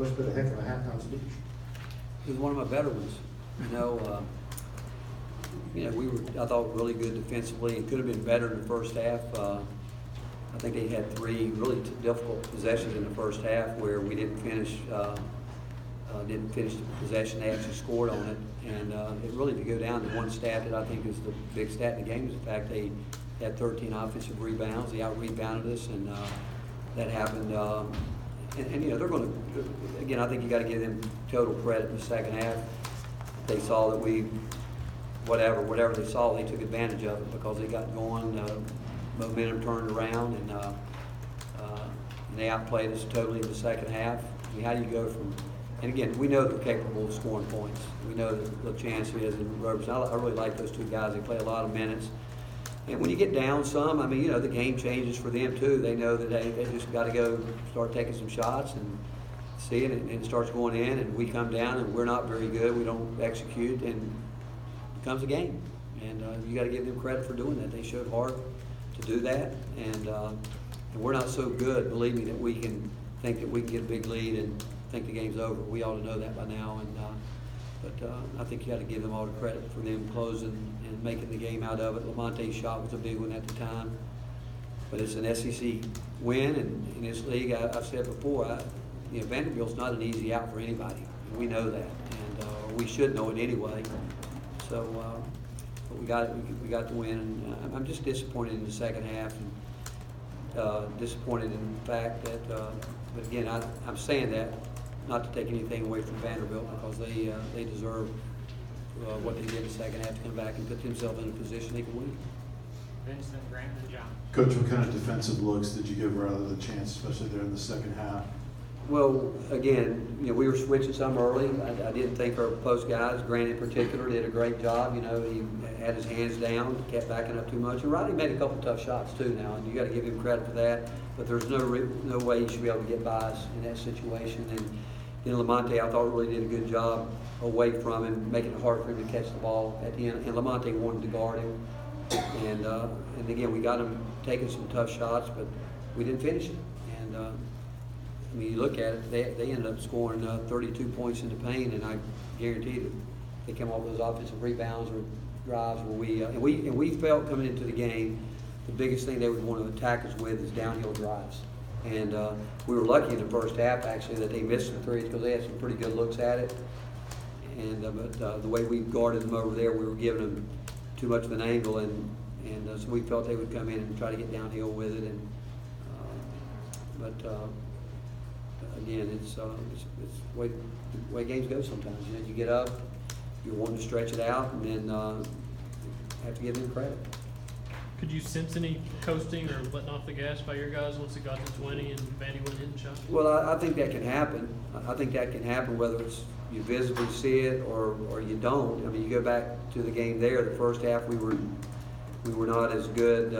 Must have been a heck of a halftime speech. He was one of my better ones. We were, I thought, really good defensively. It could have been better in the first half. I think they had three really difficult possessions in the first half where we didn't finish the possession. They actually scored on it. And it really, to go down to one stat that I think is the big stat in the game is the fact they had 13 offensive rebounds. They out-rebounded us, and that happened. They're going to, again, I think you got to give them total credit in the second half. They saw that whatever they saw, they took advantage of it because they got going, momentum turned around, and they outplayed us totally in the second half. I mean, how do you go from, and again, we know they're capable of scoring points. We know the chance is in Robertson. I really like those two guys. They play a lot of minutes. And when you get down some, I mean, the game changes for them too. They know that they just got to go start taking some shots and see it, and it starts going in, and we come down and we're not very good. We don't execute, and it becomes a game. And you got to give them credit for doing that. They showed heart to do that, and we're not so good, believe me, that we can think that we can get a big lead and think the game's over. We ought to know that by now, but I think you got to give them all the credit for them closing and making the game out of it. Lamonte's shot was a big one at the time, but it's an SEC win, and in this league, I've said before, Vanderbilt's not an easy out for anybody. We know that, and we should know it anyway. So, but we got it. We got the win, and I'm just disappointed in the second half, and disappointed in the fact that. But again, I'm saying that not to take anything away from Vanderbilt because they deserve what they did in the second half to come back and put themselves in a position they can win. Vincent, Grant, and John. Coach, what kind of defensive looks did you give Rather the chance, especially there in the second half? Well, again, we were switching some early. I didn't think our post guys, Grant in particular, did a great job. He had his hands down, kept backing up too much. And Rodney made a couple tough shots too now, and you got to give him credit for that. But there's no way he should be able to get by us in that situation. And Lamonte, I thought, really did a good job away from him, making it hard for him to catch the ball at the end. And Lamonte wanted to guard him. And again, we got him taking some tough shots, but we didn't finish it. And I mean, you look at it, they ended up scoring 32 points in the paint, and I guarantee that they came off those offensive rebounds or drives where we felt coming into the game, the biggest thing they would want to attack us with is downhill drives. And we were lucky in the first half, actually, that they missed some threes because they had some pretty good looks at it. And but the way we guarded them over there, we were giving them too much of an angle, and so we felt they would come in and try to get downhill with it. And again, it's the way games go sometimes. You get up, you're wanting to stretch it out, and then have to give them credit. Could you sense any coasting or letting off the gas by your guys once it got to 20 and Vandy went hitting shots? Well, I think that can happen. I think that can happen whether it's you visibly see it or you don't. I mean, you go back to the game there. The first half we were not as good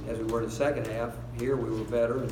as we were in the second half. Here we were better,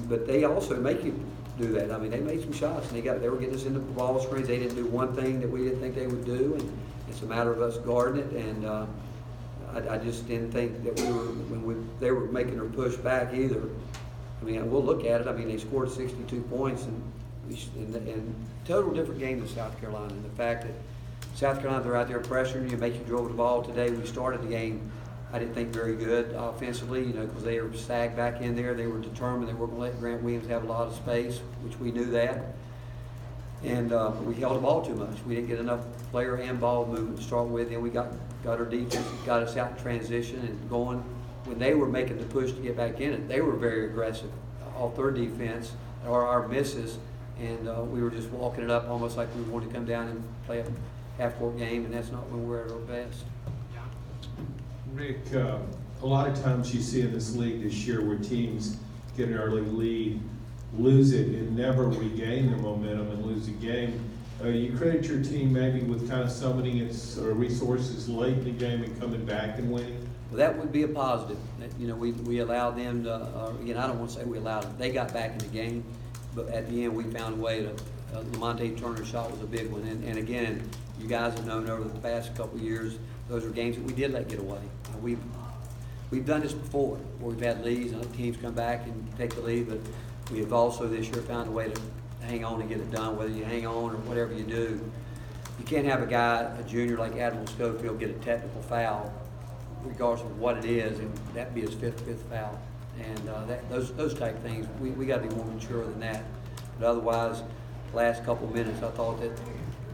but they also make you do that. I mean, they made some shots, and they were getting us into ball screens. They didn't do one thing that we didn't think they would do, and it's a matter of us guarding it. And I just didn't think that they were making her push back either. I mean, we'll look at it. I mean, they scored 62 points, and total different game than South Carolina. And the fact that South Carolina, they're out there pressuring you, make you dribble the ball. Today we started the game, I didn't think very good offensively, because they were sagged back in there. They were determined they weren't going to let Grant Williams have a lot of space, which we knew that. And we held the ball too much. We didn't get enough player and ball movement to start with. Then we got our defense, got us out in transition and going. When they were making the push to get back in it, they were very aggressive off their defense or our misses, and we were just walking it up almost like we wanted to come down and play a half-court game, and that's not when we're at our best. Rick, a lot of times you see in this league this year where teams get an early lead, lose it, and never regain their momentum and lose a game. You credit your team maybe with kind of summoning its resources late in the game and coming back and winning? Well, that would be a positive. We allowed them to, again, I don't want to say we allowed them. They got back in the game, but at the end we found a way to, Lamonte Turner's shot was a big one. And again, you guys have known over the past couple of years, those are games that we did let get away. We've done this before, where we've had leads and other teams come back and take the lead, but we have also this year found a way to hang on and get it done, whether you hang on or whatever you do. You can't have a guy, a junior like Admiral Schofield, get a technical foul, regardless of what it is, and that be his fifth foul. And those type things, we got to be more mature than that. But otherwise, last couple of minutes, I thought that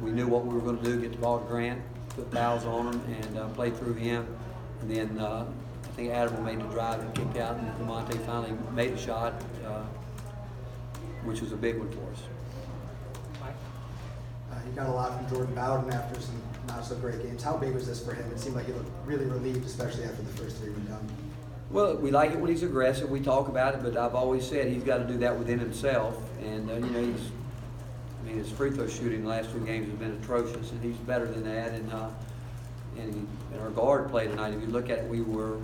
we knew what we were going to do: get the ball to Grant, put fouls on him, and play through him. And then I think Admiral made the drive and kicked out, and Lamonte finally made a shot, which was a big one for us. Mike? You got a lot from Jordan Bowden after some not so great games. How big was this for him? It seemed like he looked really relieved, especially after the first three went down. Well, we like it when he's aggressive. We talk about it, but I've always said he's got to do that within himself. And his free throw shooting the last two games has been atrocious, and he's better than that. And our guard play tonight, if you look at it, we were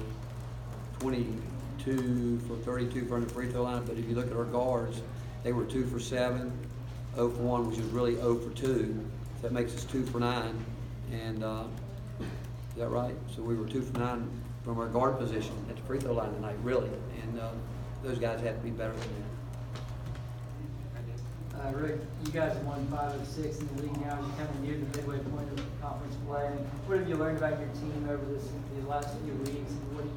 22 for 32 from the free throw line. But if you look at our guards, they were 2 for 7, 0 for 1, which is really 0 for 2. So that makes us 2 for 9. And is that right? So we were 2 for 9 from our guard position at the free throw line tonight, really. And those guys have to be better than that. Rick, you guys have won 5 of 6 in the league now. You're kind of near the midway point of conference play. What have you learned about your team over these last few weeks, and what do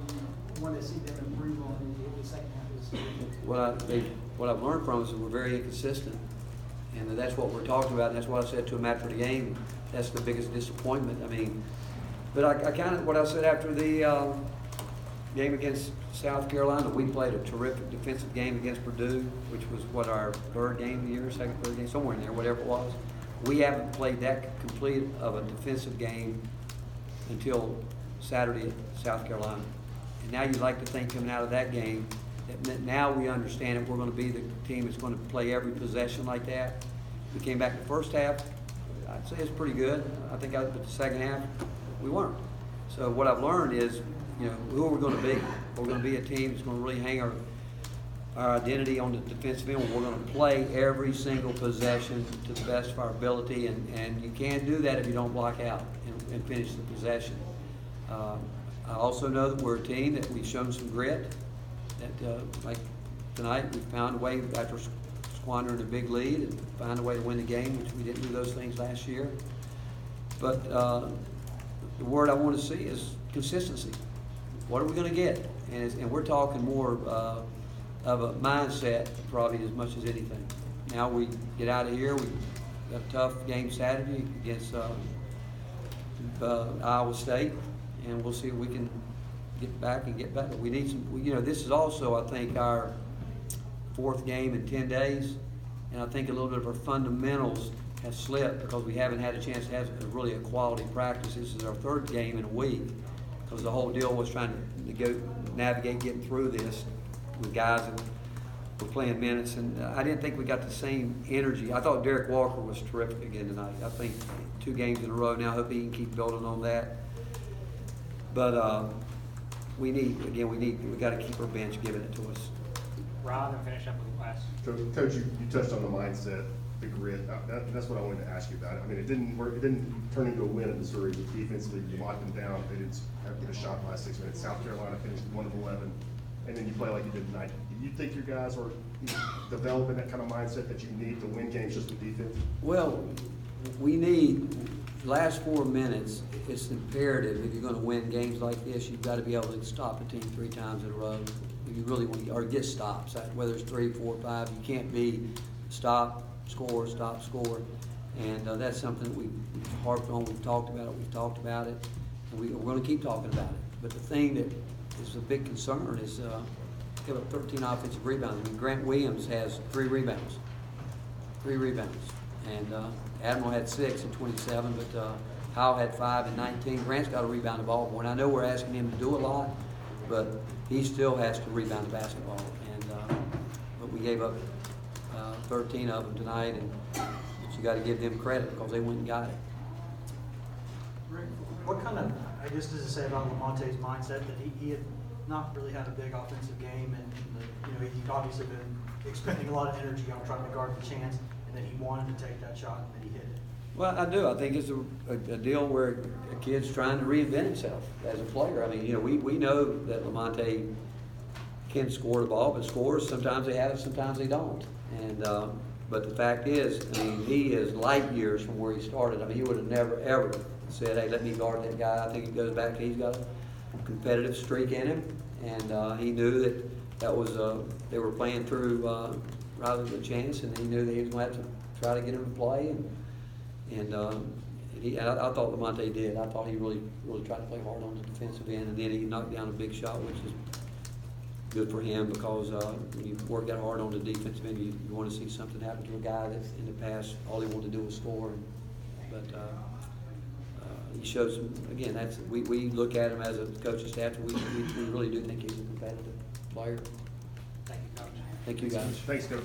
you want to see them improve on in the second half of the season? What I've learned from us is we're very inconsistent, and that's what we're talking about. And that's what I said to him after the game. That's the biggest disappointment. I mean, but I kind of what I said after the game against South Carolina. We played a terrific defensive game against Purdue, which was our third game of the year, third game, somewhere in there, whatever it was. We haven't played that complete of a defensive game until Saturday at South Carolina. And now you'd like to think coming out of that game that now we understand that we're going to be the team that's going to play every possession like that. We came back in the first half. I'd say it's pretty good. I think but the second half, we weren't. So what I've learned is, who are we going to be? We're going to be a team that's going to really hang our identity on the defensive end. We're going to play every single possession to the best of our ability, and you can't do that if you don't block out and finish the possession. I also know that we're a team that we've shown some grit. That like tonight, we found a way after squandering a big lead and find a way to win the game, which we didn't do those things last year. But the word I want to see is consistency. What are we going to get? And we're talking more of a mindset probably as much as anything. Now we get out of here. We got a tough game Saturday against Iowa State, and we'll see if we can get back and get better. We need some. This is also, I think, our 4th game in 10 days, and I think a little bit of our fundamentals have slipped because we haven't had a chance to have really a quality practice. This is our 3rd game in a week, because the whole deal was trying to navigate getting through this with guys that were playing minutes, and I didn't think we got the same energy. I thought Derek Walker was terrific again tonight. I think 2 games in a row now. I hope he can keep building on that. But we got to keep our bench giving it to us. Rob, and finish up with Wes. Coach, you touched on the mindset, the grit. That's what I wanted to ask you about. I mean, it didn't work. It didn't turn into a win in Missouri. Defensively, you locked them down. They didn't get a shot in the last 6 minutes. South Carolina finished 1 of 11, and then you play like you did tonight. Do you think your guys are developing that kind of mindset that you need to win games just with defense? Well, we need last 4 minutes. It's imperative if you're going to win games like this. You've got to be able to stop a team 3 times in a row. If you really want, or get stops. Whether it's 3, 4, 5, you can't be stop, score, and that's something that we've harped on. We've talked about it, and we're going to keep talking about it. But the thing that is a big concern is give up 13 offensive rebounds. I mean, Grant Williams has 3 rebounds, and Admiral had 6 and 27, but Howell had 5 and 19. Grant's got to rebound the ball more, and I know we're asking him to do a lot, but he still has to rebound the basketball. And but we gave up 13 of them tonight, but you got to give them credit because they went and got it. Rick, what kind of, I guess, does it say about Lamonte's mindset that he had not really had a big offensive game, and he'd obviously been expending a lot of energy on trying to guard the chance, and that he wanted to take that shot and that he hit it? Well, I do. I think it's a deal where a kid's trying to reinvent himself as a player. I mean, we know that Lamonte can score the ball, but scores, sometimes they have it, sometimes they don't. And But the fact is, I mean, he is light years from where he started. I mean, he would have never, ever said, hey, let me guard that guy. I think it goes back to he's got a competitive streak in him, and he knew that was, they were playing through rather than chance, and he knew that he was going to have to try to get him to play, and I thought Lamonte did. I thought he really tried to play hard on the defensive end, and then he knocked down a big shot, which is good for him, because when you work that hard on the defensive end, you want to see something happen to a guy that in the past all he wanted to do was score. But he shows some, again, we look at him as a coaching staff, and we really do think he's a competitive player. Thank you, Coach. Thank you, guys. Thanks, Coach.